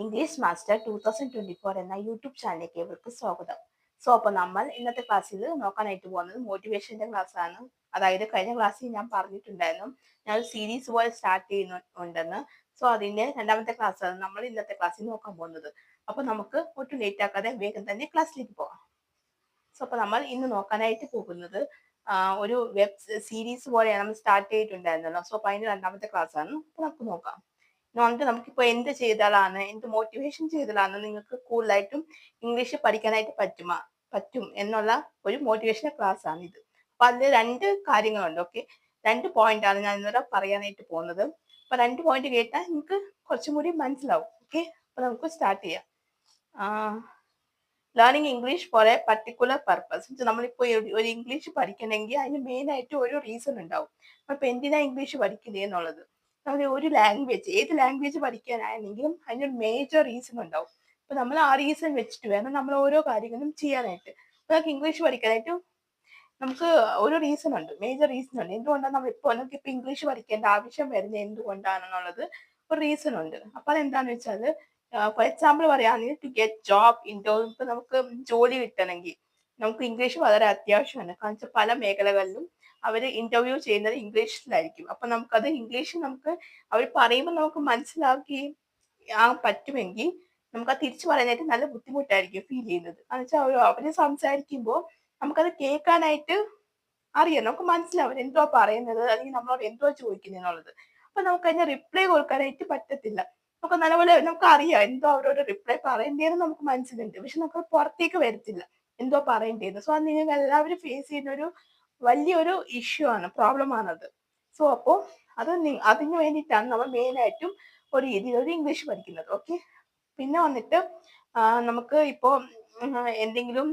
English master 2024 എന്ന YouTube ചാനലിലേക്ക് ഇവർക്ക് സ്വാഗതം. അപ്പോൾ നമ്മൾ ഇന്നത്തെ ക്ലാസ്സിൽ നോക്കാനായിട്ട് പോകുന്നത് മോട്ടിവേഷന്റെ ക്ലാസ് ആണ്. അതായത് കഴിഞ്ഞ ക്ലാസ്സിൽ ഞാൻ പറഞ്ഞിട്ടുണ്ടായിരുന്നു ഞാൻ ഒരു സീരീസ് പോലെ സ്റ്റാർട്ട് ചെയ്യുന്നുണ്ടെന്ന്. അതിന്റെ രണ്ടാമത്തെ ക്ലാസ് ആണ് നമ്മൾ ഇന്നത്തെ ക്ലാസ്സിൽ നോക്കാൻ പോകുന്നത്. അപ്പോൾ നമുക്ക് ഒട്ടും ലേറ്റ് ആക്കാതെ വേഗം തന്നെ ക്ലാസ്സിലേക്ക് പോകാം. അപ്പോൾ നമ്മൾ ഇന്ന് നോക്കാനായിട്ട് പോകുന്നത് ഒരു വെബ് സീരീസ് പോലെയാണ് നമ്മൾ സ്റ്റാർട്ട് ചെയ്തിട്ടുണ്ടായിരുന്നല്ലോ. അപ്പോൾ അതിന്റെ രണ്ടാമത്തെ ക്ലാസ് ആണ്. അപ്പോൾ നമുക്ക് നോക്കാം. എന്നിട്ട് നമുക്കിപ്പോൾ എന്ത് ചെയ്താലാണ്, എന്ത് മോട്ടിവേഷൻ ചെയ്താലാണ് നിങ്ങൾക്ക് കൂടുതലായിട്ടും ഇംഗ്ലീഷ് പഠിക്കാനായിട്ട് പറ്റും എന്നുള്ള ഒരു മോട്ടിവേഷൻ ക്ലാസ് ആണ് ഇത്. അപ്പൊ അതിൽ രണ്ട് കാര്യങ്ങളുണ്ട്. ഓക്കെ, രണ്ട് പോയിന്റ് ആണ് ഞാൻ ഇന്നലെ പറയാനായിട്ട് പോകുന്നത്. അപ്പൊ രണ്ട് പോയിന്റ് കേട്ടാൽ നിങ്ങൾക്ക് കുറച്ചും കൂടി മനസ്സിലാവും. ഓക്കെ, അപ്പൊ നമുക്ക് സ്റ്റാർട്ട് ചെയ്യാം. Learning English for A particular purpose. നമ്മളിപ്പോൾ ഒരു ഇംഗ്ലീഷ് പഠിക്കണമെങ്കിൽ അതിന് മെയിൻ ആയിട്ട് ഒരു റീസൺ ഉണ്ടാവും. അപ്പൊ എന്തിനാ ഇംഗ്ലീഷ് പഠിക്കുന്നത് എന്നുള്ളത്. നമ്മൾ ഒരു ലാംഗ്വേജ്, ഏത് ലാംഗ്വേജ് പഠിക്കാനാണെങ്കിലും അതിനൊരു മേജർ റീസൺ ഉണ്ടാവും. അപ്പൊ നമ്മൾ ആ റീസൺ വെച്ചിട്ട് വേണം നമ്മൾ ഓരോ കാര്യങ്ങളും ചെയ്യാനായിട്ട്. അപ്പൊ നമുക്ക് ഇംഗ്ലീഷ് പഠിക്കാനായിട്ട് നമുക്ക് ഒരു റീസൺ ഉണ്ട്, മേജർ റീസൺ ഉണ്ട്. എന്തുകൊണ്ടാണ് നമുക്ക് ഇപ്പൊ ഇംഗ്ലീഷ് പഠിക്കേണ്ട ആവശ്യം വരുന്നത് എന്തുകൊണ്ടാണെന്നുള്ളത് ഒരു റീസൺ ഉണ്ട്. അപ്പൊ അതെന്താന്ന് വെച്ചാൽ, ഫോർ എക്സാമ്പിൾ പറയുകയാണെങ്കിൽ ടു ഗെറ്റ് ജോബ് ഇന്റർവ്യൂ. ഇപ്പൊ നമുക്ക് ജോലി കിട്ടണമെങ്കിൽ നമുക്ക് ഇംഗ്ലീഷ് വളരെ അത്യാവശ്യമാണ്. കാരണം വെച്ചാൽ പല മേഖലകളിലും അവർ ഇന്റർവ്യൂ ചെയ്യുന്നത് ഇംഗ്ലീഷിലായിരിക്കും. അപ്പൊ നമുക്കത് ഇംഗ്ലീഷ് നമുക്ക് അവർ പറയുമ്പോൾ നമുക്ക് മനസ്സിലാക്കി പറ്റുമെങ്കിൽ നമുക്ക് അത് തിരിച്ചു പറയാനായിട്ട് നല്ല ബുദ്ധിമുട്ടായിരിക്കും ഫീൽ ചെയ്യുന്നത്. എന്ന് വെച്ചാൽ അവര് സംസാരിക്കുമ്പോൾ നമുക്കത് കേൾക്കാനായിട്ട് അറിയാം, നമുക്ക് മനസ്സിലാവും എന്തോ പറയുന്നത് അല്ലെങ്കിൽ നമ്മളോട് എന്തോ ചോദിക്കുന്നത് എന്നുള്ളത്. അപ്പൊ നമുക്ക് അതിന് റിപ്ലൈ കൊടുക്കാനായിട്ട് പറ്റത്തില്ല. നമുക്ക് നല്ലപോലെ നമുക്ക് അറിയാം എന്തോ അവരോട് റിപ്ലൈ പറയേണ്ടതെന്ന് നമുക്ക് മനസ്സിലുണ്ട്, പക്ഷെ നമുക്ക് പുറത്തേക്ക് വരത്തില്ല എന്തോ പറയേണ്ടതെന്ന്. അത് നിങ്ങൾ എല്ലാവരും ഫേസ് ചെയ്യുന്ന ഒരു വലിയൊരു ഇഷ്യൂ ആണ്, പ്രോബ്ലം ആണത്. അപ്പോ അതിന് വേണ്ടിയിട്ടാണ് നമ്മൾ മെയിൻ ആയിട്ടും ഒരു രീതിയിൽ ഇംഗ്ലീഷ് പഠിക്കുന്നത്. ഓക്കെ, പിന്നെ വന്നിട്ട് നമുക്ക് ഇപ്പോ എന്തെങ്കിലും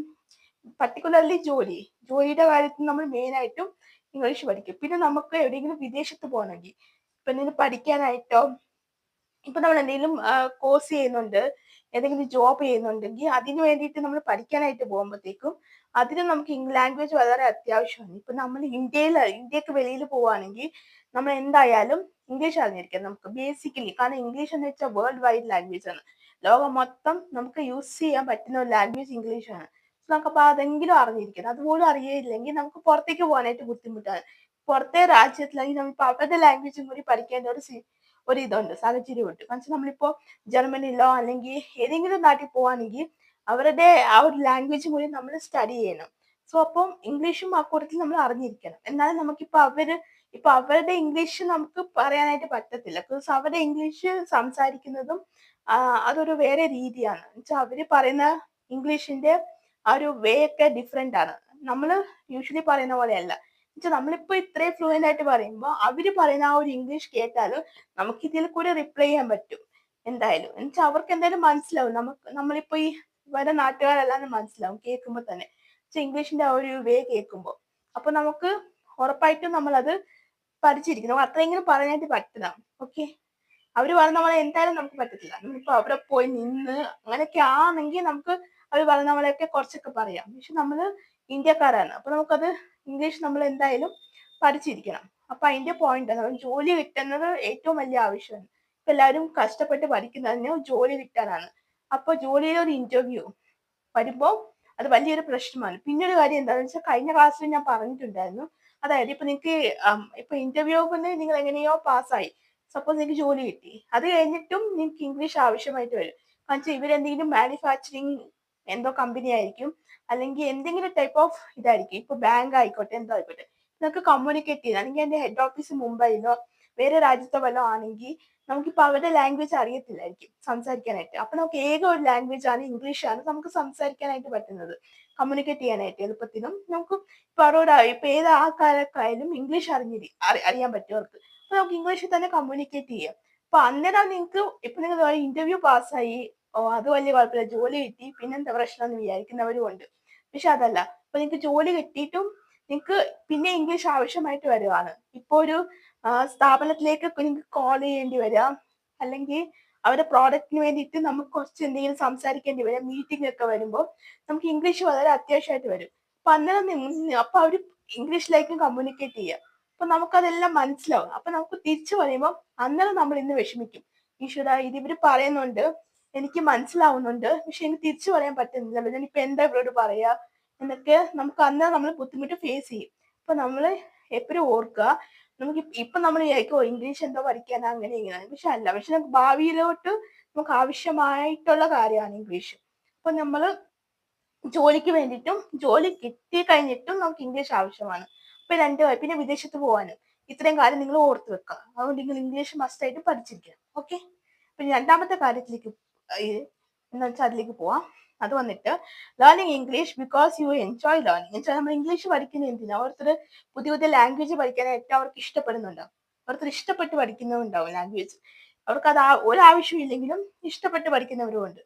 പർട്ടിക്കുലർലി ജോലിയുടെ കാര്യത്തിൽ നമ്മൾ മെയിൻ ആയിട്ടും ഇംഗ്ലീഷ് പഠിക്കും. പിന്നെ നമുക്ക് എവിടെയെങ്കിലും വിദേശത്ത് പോകണമെങ്കിൽ, ഇപ്പൊ എന്തെങ്കിലും പഠിക്കാനായിട്ടോ, ഇപ്പൊ നമ്മൾ എന്തെങ്കിലും കോഴ്സ് ചെയ്യുന്നുണ്ട്, ഏതെങ്കിലും ജോബ് ചെയ്യുന്നുണ്ടെങ്കിൽ അതിന് വേണ്ടിയിട്ട് നമ്മൾ പഠിക്കാനായിട്ട് പോകുമ്പോഴത്തേക്കും അതിന് നമുക്ക് ലാംഗ്വേജ് വളരെ അത്യാവശ്യമാണ്. ഇപ്പൊ നമ്മൾ ഇന്ത്യക്ക് വെളിയിൽ പോവുകയാണെങ്കിൽ നമ്മൾ എന്തായാലും ഇംഗ്ലീഷ് അറിഞ്ഞിരിക്കാം നമുക്ക് ബേസിക്കലി. കാരണം ഇംഗ്ലീഷ് എന്ന് വെച്ചാൽ വേൾഡ് വൈഡ് ലാംഗ്വേജ് ആണ്. ലോകം മൊത്തം നമുക്ക് യൂസ് ചെയ്യാൻ പറ്റുന്ന ഒരു ലാംഗ്വേജ് ഇംഗ്ലീഷ് ആണ്. നമുക്കപ്പോൾ അതെങ്കിലും അറിഞ്ഞിരിക്കണം. അതുപോലും അറിയില്ലെങ്കിൽ നമുക്ക് പുറത്തേക്ക് പോകാനായിട്ട് ബുദ്ധിമുട്ടാണ്. പുറത്തെ രാജ്യത്തിലാണെങ്കിൽ നമ്മളിപ്പോൾ അവരുടെ ലാംഗ്വേജും കൂടി പഠിക്കേണ്ട ഒരു ഇതുണ്ട്, സാഹചര്യമുണ്ട്. കാരണം നമ്മളിപ്പോ ജർമ്മനിയിലോ അല്ലെങ്കിൽ ഏതെങ്കിലും നാട്ടിൽ പോവാണെങ്കിൽ അവരുടെ ആ ഒരു ലാംഗ്വേജും കൂടി നമ്മൾ സ്റ്റഡി ചെയ്യണം. അപ്പം ഇംഗ്ലീഷും ആ കൂട്ടത്തിൽ നമ്മൾ അറിഞ്ഞിരിക്കണം. എന്നാലും നമുക്കിപ്പോ അവരുടെ ഇംഗ്ലീഷ് നമുക്ക് പറയാനായിട്ട് പറ്റത്തില്ല. ബിക്കോസ് അവരുടെ ഇംഗ്ലീഷ് സംസാരിക്കുന്നതും അതൊരു വേറെ രീതിയാണ്. എന്നുവെച്ചാൽ അവര് പറയുന്ന ഇംഗ്ലീഷിന്റെ ആ ഒരു വേ ഒക്കെ ഡിഫറെന്റ് ആണ്. നമ്മൾ യൂഷ്വലി പറയുന്ന പോലെയല്ല. എന്നുവെച്ചാൽ നമ്മളിപ്പോ ഇത്രയും ഫ്ലുവന്റ് ആയിട്ട് പറയുമ്പോൾ അവര് പറയുന്ന ആ ഒരു ഇംഗ്ലീഷ് കേട്ടാലും നമുക്ക് ഇതിൽ കൂടെ റിപ്ലൈ ചെയ്യാൻ പറ്റും എന്തായാലും. എന്നുവെച്ചാൽ അവർക്ക് എന്തായാലും മനസ്സിലാവും. നമ്മളിപ്പോ ഈ വരെ നാട്ടുകാരല്ലാന്ന് മനസ്സിലാവും കേൾക്കുമ്പോൾ തന്നെ, ഇംഗ്ലീഷിന്റെ ആ ഒരു വേ കേൾക്കുമ്പോൾ. അപ്പൊ നമുക്ക് ഉറപ്പായിട്ടും നമ്മളത് പഠിച്ചിരിക്കണം. അത്രയെങ്കിലും പറയാനായിട്ട് പറ്റണം. ഓക്കെ, അവര് പറയുന്ന പോലെ എന്തായാലും നമുക്ക് പറ്റത്തില്ല. നമ്മളിപ്പോ അവിടെ പോയി നിന്ന് അങ്ങനെയൊക്കെ ആണെങ്കിൽ നമുക്ക് അവര് പറയുന്ന പോലെയൊക്കെ കുറച്ചൊക്കെ പറയാം. പക്ഷെ നമ്മള് ഇന്ത്യക്കാരാണ്, അപ്പൊ നമുക്കത് ഇംഗ്ലീഷ് നമ്മൾ എന്തായാലും പഠിച്ചിരിക്കണം. അപ്പൊ അതിന്റെ പോയിന്റ് നമ്മൾ ജോലി കിട്ടുന്നത് ഏറ്റവും വലിയ ആവശ്യമാണ്. ഇപ്പൊ എല്ലാവരും കഷ്ടപ്പെട്ട് പഠിക്കുന്നതിന് ജോലി കിട്ടാനാണ്. അപ്പൊ ജോലിയിലെ ഒരു ഇന്റർവ്യൂ വരുമ്പോ അത് വലിയൊരു പ്രശ്നമാണ്. പിന്നെ ഒരു കാര്യം എന്താണെന്ന് വെച്ചാൽ, കഴിഞ്ഞ ക്ലാസ്സിൽ ഞാൻ പറഞ്ഞിട്ടുണ്ടായിരുന്നു. അതായത് ഇപ്പൊ നിങ്ങൾക്ക് ഇപ്പൊ ഇന്റർവ്യൂവിന് നിങ്ങൾ എങ്ങനെയോ പാസ്സായി, സപ്പോസ് നിങ്ങൾക്ക് ജോലി കിട്ടി, അത് കഴിഞ്ഞിട്ടും നിങ്ങൾക്ക് ഇംഗ്ലീഷ് ആവശ്യമായിട്ട് വരും. കാരണം ഇവരെന്തെങ്കിലും മാനുഫാക്ചറിങ് എന്തോ കമ്പനി ആയിരിക്കും, അല്ലെങ്കിൽ എന്തെങ്കിലും ടൈപ്പ് ഓഫ് ഇതായിരിക്കും. ഇപ്പൊ ബാങ്ക് ആയിക്കോട്ടെ, എന്തോ ആയിക്കോട്ടെ, നിങ്ങൾക്ക് കമ്മ്യൂണിക്കേറ്റ് ചെയ്യാൻ, അല്ലെങ്കിൽ എന്റെ ഹെഡ് ഓഫീസ് മുംബൈയിലോ വേറെ രാജ്യത്തോ വല്ലതും ആണെങ്കിൽ നമുക്കിപ്പോ അവരുടെ ലാംഗ്വേജ് അറിയത്തില്ലായിരിക്കും സംസാരിക്കാനായിട്ട്. അപ്പൊ നമുക്ക് ഏക ഒരു ലാംഗ്വേജ് ആണ് ഇംഗ്ലീഷാണ് നമുക്ക് സംസാരിക്കാനായിട്ട് പറ്റുന്നത്, കമ്മ്യൂണിക്കേറ്റ് ചെയ്യാനായിട്ട് എളുപ്പത്തിനും. നമുക്ക് ഇപ്പൊ ഇപ്പൊ ഏത് ആൾക്കാരൊക്കെയായാലും ഇംഗ്ലീഷ് അറിയാൻ പറ്റും അവർക്ക്. അപ്പൊ നമുക്ക് ഇംഗ്ലീഷിൽ തന്നെ കമ്മ്യൂണിക്കേറ്റ് ചെയ്യാം. അപ്പൊ അന്നേരം നിങ്ങൾക്ക് ഇപ്പൊ നിങ്ങൾ ഇന്റർവ്യൂ പാസ്സായി, അത് വലിയ കുഴപ്പമില്ല, ജോലി കിട്ടി, പിന്നെന്താ പ്രശ്നം എന്ന് വിചാരിക്കുന്നവരും ഉണ്ട്. പക്ഷെ അതല്ല, ഇപ്പൊ നിങ്ങൾക്ക് ജോലി കിട്ടിയിട്ടും നിങ്ങൾക്ക് പിന്നെ ഇംഗ്ലീഷ് ആവശ്യമായിട്ട് വരുവാണ്. ഇപ്പൊ ഒരു സ്ഥാപനത്തിലേക്ക് നിങ്ങൾക്ക് കോൾ ചെയ്യേണ്ടി വരാം, അല്ലെങ്കിൽ അവരുടെ പ്രോഡക്റ്റിന് വേണ്ടിയിട്ട് നമുക്ക് കുറച്ച് എന്തെങ്കിലും സംസാരിക്കേണ്ടി വരാം, മീറ്റിംഗ് ഒക്കെ വരുമ്പോൾ നമുക്ക് ഇംഗ്ലീഷ് വളരെ അത്യാവശ്യമായിട്ട് വരും. അപ്പൊ അന്നേരം അപ്പൊ അവര് ഇംഗ്ലീഷിലേക്കും കമ്മ്യൂണിക്കേറ്റ് ചെയ്യുക. അപ്പൊ നമുക്കതെല്ലാം മനസ്സിലാവും. അപ്പൊ നമുക്ക് തിരിച്ചു പറയുമ്പോൾ അന്നേരം നമ്മൾ ഇന്ന് വിഷമിക്കും, ഈശ്വര ഇത് ഇവര് പറയുന്നുണ്ട്, എനിക്ക് മനസ്സിലാവുന്നുണ്ട്. പക്ഷെ എനിക്ക് തിരിച്ചു പറയാൻ പറ്റുന്നില്ലല്ലോ. ഞാനിപ്പോ എന്താ ഇവരോട് പറയാ എന്നൊക്കെ നമുക്ക് അന്ന് നമ്മൾ ബുദ്ധിമുട്ട് ഫേസ് ചെയ്യും. അപ്പൊ നമ്മള് എപ്പഴും ഓർക്കുക, നമുക്ക് ഇപ്പൊ നമ്മൾ വിചാരിക്കും, ഇംഗ്ലീഷ് എന്തോ പഠിക്കാനാ അങ്ങനെ ഇങ്ങനെ. പക്ഷെ അല്ല. പക്ഷെ നമുക്ക് ഭാവിയിലോട്ട് നമുക്ക് ആവശ്യമായിട്ടുള്ള കാര്യമാണ് ഇംഗ്ലീഷ്. അപ്പൊ നമ്മള് ജോലിക്ക് വേണ്ടിയിട്ടും ജോലി കിട്ടി കഴിഞ്ഞിട്ടും നമുക്ക് ഇംഗ്ലീഷ് ആവശ്യമാണ്. അപ്പൊ പിന്നെ വിദേശത്ത് പോവാനും ഇത്രയും കാര്യം നിങ്ങൾ ഓർത്ത് വെക്കുക. അതുകൊണ്ട് നിങ്ങൾ ഇംഗ്ലീഷ് മസ്റ്റ് ആയിട്ട് പഠിച്ചിരിക്കണം. ഓക്കെ. പിന്നെ രണ്ടാമത്തെ കാര്യത്തിലേക്ക് എന്ന് വെച്ചാൽ അതിലേക്ക് പോവാം. അത് വന്നിട്ട് learning English because you enjoy learning. എന്ന് വെച്ചാൽ നമ്മൾ ഇംഗ്ലീഷ് പഠിക്കുന്നത് എന്തിനാ? ഓരോരുത്തർ പുതിയ പുതിയ ലാംഗ്വേജ് പഠിക്കാനായിട്ട് അവർക്ക് ഇഷ്ടപ്പെടുന്നുണ്ടാവും. ഓരോരുത്തർ ഇഷ്ടപ്പെട്ട് പഠിക്കുന്നവരുണ്ടാവും ലാംഗ്വേജ്. അവർക്ക് അത് ഒരാവശ്യം ഇല്ലെങ്കിലും ഇഷ്ടപ്പെട്ട് പഠിക്കുന്നവരും ഉണ്ട്.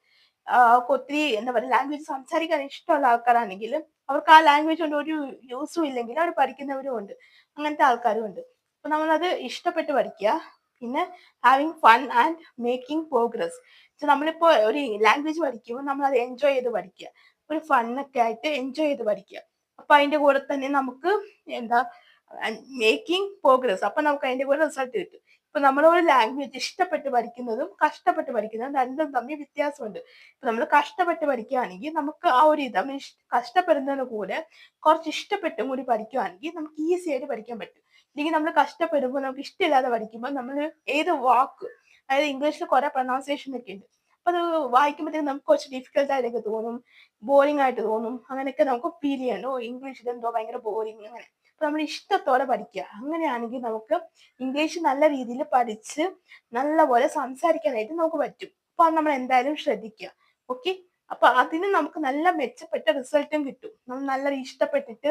ഒത്തിരി എന്താ പറയുക, ലാംഗ്വേജ് സംസാരിക്കാൻ ഇഷ്ടമുള്ള ആൾക്കാരാണെങ്കിൽ അവർക്ക് ആ ലാംഗ്വേജ് കൊണ്ട് ഒരു യൂസും ഇല്ലെങ്കിൽ അവർ പഠിക്കുന്നവരും ഉണ്ട്. അങ്ങനത്തെ ആൾക്കാരും ഉണ്ട്. അപ്പൊ നമ്മളത് ഇഷ്ടപ്പെട്ട് പഠിക്കുക. പിന്നെ having fun and making progress. നമ്മളിപ്പോ ഒരു ലാംഗ്വേജ് പഠിക്കുമ്പോൾ നമ്മൾ അത് എൻജോയ് ചെയ്ത് പഠിക്കുക. ഒരു ഫണ്ണൊക്കെ ആയിട്ട് എൻജോയ് ചെയ്ത് പഠിക്കുക. അപ്പൊ അതിന്റെ കൂടെ തന്നെ നമുക്ക് എന്താ മേക്കിംഗ് പ്രോഗ്രസ്. അപ്പൊ നമുക്ക് അതിന്റെ കൂടെ റിസൾട്ട് കിട്ടും. ഇപ്പൊ നമ്മൾ ഒരു ലാംഗ്വേജ് ഇഷ്ടപ്പെട്ട് പഠിക്കുന്നതും കഷ്ടപ്പെട്ട് പഠിക്കുന്നതും രണ്ടും തമ്മിൽ വ്യത്യാസമുണ്ട്. ഇപ്പൊ നമ്മൾ കഷ്ടപ്പെട്ട് പഠിക്കുകയാണെങ്കിൽ നമുക്ക് ആ ഒരു നമ്മൾ കഷ്ടപ്പെടുന്നതിന് കൂടെ കുറച്ച് ഇഷ്ടപ്പെട്ടും കൂടി പഠിക്കുകയാണെങ്കിൽ നമുക്ക് ഈസി ആയിട്ട് പഠിക്കാൻ പറ്റും. ഇല്ലെങ്കിൽ നമ്മൾ കഷ്ടപ്പെടുമ്പോൾ നമുക്ക് ഇഷ്ടമില്ലാതെ പഠിക്കുമ്പോൾ നമ്മൾ ഏത് വാക്ക്, അതായത് ഇംഗ്ലീഷിൽ കുറെ പ്രൊനൗൺസിയേഷൻ ഒക്കെ ഉണ്ട്. അപ്പൊ അത് വായിക്കുമ്പോഴത്തേക്കും നമുക്ക് കുറച്ച് ഡിഫിക്കൽട്ട് ആയിട്ടൊക്കെ തോന്നും, ബോറിംഗ് ആയിട്ട് തോന്നും. അങ്ങനെയൊക്കെ നമുക്ക് ഫീൽ ചെയ്യണം. ഇംഗ്ലീഷിൽ എന്തോ ഭയങ്കര ബോറിംഗ് അങ്ങനെ. അപ്പൊ നമ്മൾ ഇഷ്ടത്തോടെ പഠിക്കുക. അങ്ങനെയാണെങ്കിൽ നമുക്ക് ഇംഗ്ലീഷ് നല്ല രീതിയിൽ പഠിച്ച് നല്ലപോലെ സംസാരിക്കാനായിട്ട് നമുക്ക് പറ്റും. അപ്പൊ അത് നമ്മൾ എന്തായാലും ശ്രദ്ധിക്കുക. ഓക്കെ. അപ്പൊ അതിന് നമുക്ക് നല്ല മെച്ചപ്പെട്ട റിസൾട്ടും കിട്ടും. നമ്മൾ നല്ല ഇഷ്ടപ്പെട്ടിട്ട്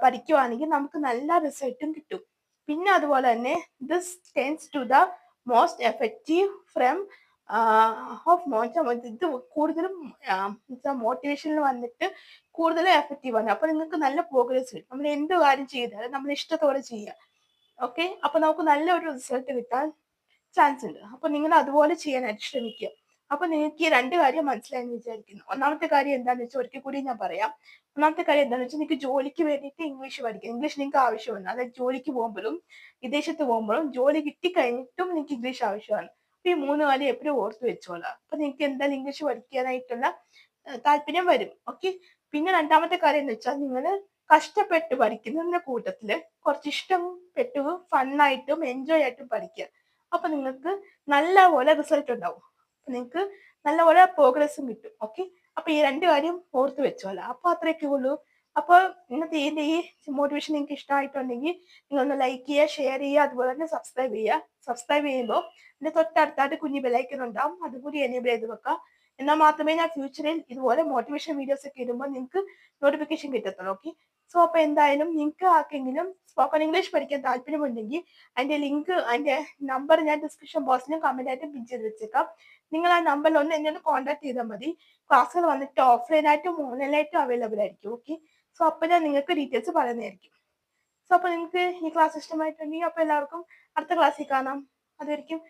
പഠിക്കുവാണെങ്കിൽ നമുക്ക് നല്ല റിസൾട്ടും കിട്ടും. പിന്നെ അതുപോലെ തന്നെ this tends to the most effective from ഇത് കൂടുതലും മോട്ടിവേഷനിൽ വന്നിട്ട് കൂടുതലും എഫക്റ്റീവ് ആണ്. അപ്പൊ നിങ്ങൾക്ക് നല്ല പ്രോഗ്രസ് കിട്ടും. നമ്മൾ എന്ത് കാര്യം ചെയ്താലും നമ്മൾ ഇഷ്ടത്തോടെ ചെയ്യുക. ഓക്കെ. അപ്പൊ നമുക്ക് നല്ലൊരു റിസൾട്ട് കിട്ടാൻ ചാൻസ് ഉണ്ട്. അപ്പൊ നിങ്ങൾ അതുപോലെ ചെയ്യാനായിട്ട് ശ്രമിക്കുക. അപ്പൊ നിങ്ങൾക്ക് ഈ രണ്ട് കാര്യം മനസ്സിലായെന്ന് വിചാരിക്കുന്നു. ഒന്നാമത്തെ കാര്യം എന്താണെന്ന് വെച്ചാൽ ഒരിക്കൽ കൂടി ഞാൻ പറയാം. ഒന്നാമത്തെ കാര്യം എന്താണെന്ന് വെച്ചാൽ നിങ്ങൾക്ക് ജോലിക്ക് വേണ്ടിയിട്ട് ഇംഗ്ലീഷ് പഠിക്കുക. ഇംഗ്ലീഷ് നിങ്ങൾക്ക് ആവശ്യമാണ്. അതായത് ജോലിക്ക് പോകുമ്പോഴും വിദേശത്ത് പോകുമ്പോഴും ജോലി കിട്ടിക്കഴിഞ്ഞിട്ടും നിങ്ങൾക്ക് ഇംഗ്ലീഷ് ആവശ്യമാണ്. അപ്പൊ ഈ മൂന്ന് കാര്യം എപ്പോഴും ഓർത്ത് വെച്ചോളാം. അപ്പൊ നിങ്ങൾക്ക് എന്തായാലും ഇംഗ്ലീഷ് പഠിക്കാനായിട്ടുള്ള താല്പര്യം വരും. ഓക്കെ. പിന്നെ രണ്ടാമത്തെ കാര്യം എന്ന് വെച്ചാൽ നിങ്ങൾ കഷ്ടപ്പെട്ട് പഠിക്കുന്നതിന്റെ കൂട്ടത്തില് കുറച്ച് ഇഷ്ടപ്പെട്ടു ഫണ്ണായിട്ടും എൻജോയ് ആയിട്ടും പഠിക്കുക. അപ്പൊ നിങ്ങൾക്ക് നല്ലപോലെ റിസൾട്ട് ഉണ്ടാവും. നിങ്ങൾക്ക് നല്ലപോലെ പ്രോഗ്രസ്സും കിട്ടും. ഓക്കെ. അപ്പൊ ഈ രണ്ട് കാര്യം ഓർത്ത് വെച്ചോളാം. അപ്പൊ അത്രയൊക്കെ ഉള്ളൂ. അപ്പൊ ഇന്നത്തെ ഈ മോട്ടിവേഷൻ നിങ്ങൾക്ക് ഇഷ്ടമായിട്ടുണ്ടെങ്കിൽ നിങ്ങളൊന്ന് ലൈക്ക് ചെയ്യുക, ഷെയർ ചെയ്യുക, അതുപോലെ തന്നെ സബ്സ്ക്രൈബ് ചെയ്യുക. സബ്സ്ക്രൈബ് ചെയ്യുമ്പോൾ ഇതിന്റെ തൊട്ടടുത്തായിട്ട് കുഞ്ഞു ബെലൈക്കൺ ഉണ്ടാവും. അതുകൂടി എനേബിൾ ചെയ്ത് വെക്കുക. എന്നാൽ മാത്രമേ ഞാൻ ഫ്യൂച്ചറിൽ ഇതുപോലെ മോട്ടിവേഷൻ വീഡിയോസ് ഒക്കെ ഇടുമ്പോൾ നിങ്ങൾക്ക് നോട്ടിഫിക്കേഷൻ കിട്ടത്തുള്ളൂ. ഓക്കെ. സോ അപ്പൊ എന്തായാലും നിങ്ങൾക്ക് ആർക്കെങ്കിലും സ്പോക്കൺ ഇംഗ്ലീഷ് പഠിക്കാൻ താല്പര്യമുണ്ടെങ്കിൽ അതിന്റെ ലിങ്ക്, അതിന്റെ നമ്പർ ഞാൻ ഡിസ്ക്രിപ്ഷൻ ബോക്സിലും കമന്റ് ആയിട്ട് പിൻ ചെയ്ത് വെച്ചേക്കാം. നിങ്ങൾ ആ നമ്പറിൽ ഒന്ന് എന്നെ കോൺടാക്ട് ചെയ്താൽ മതി. ക്ലാസ്സുകൾ വന്നിട്ട് ഓഫ്ലൈൻ ആയിട്ടും ഓൺലൈൻ ആയിട്ടും അവൈലബിൾ ആയിരിക്കും. ഓക്കെ. സോ അപ്പൊ ഞാൻ നിങ്ങൾക്ക് ഡീറ്റെയിൽസ് പറയുന്നതായിരിക്കും. സോ അപ്പൊ നിങ്ങൾക്ക് ഈ ക്ലാസ് ഇഷ്ടമായിട്ടുണ്ടെങ്കിൽ അപ്പൊ എല്ലാവർക്കും അടുത്ത ക്ലാസ്സിൽ കാണാം. അതുവരെയും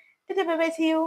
ബൈ ബൈ, സീ യു.